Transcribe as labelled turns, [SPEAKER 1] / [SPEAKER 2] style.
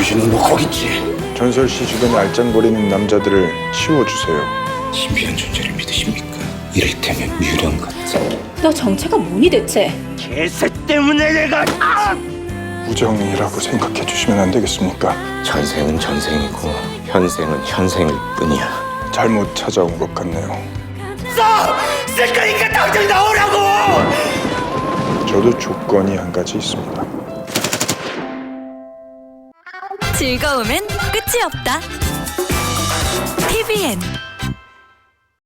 [SPEAKER 1] 당신은 뭐 거기 있지?
[SPEAKER 2] 전설 씨 주변에 알짱거리는 남자들을 치워주세요.
[SPEAKER 1] 신비한 존재를 믿으십니까? 이를테면 유령 같은.
[SPEAKER 3] 너 정체가 뭐니 대체?
[SPEAKER 1] 개새 때문에 내가
[SPEAKER 2] 우정이라고 생각해 주시면 안 되겠습니까?
[SPEAKER 1] 전생은 전생이고 현생은 현생일 뿐이야.
[SPEAKER 2] 잘못 찾아온 것 같네요.
[SPEAKER 1] 쓸 거니까 당장 나오라고!
[SPEAKER 2] 저도 조건이 한 가지 있습니다.
[SPEAKER 4] 즐거움엔 끝이 없다. TVN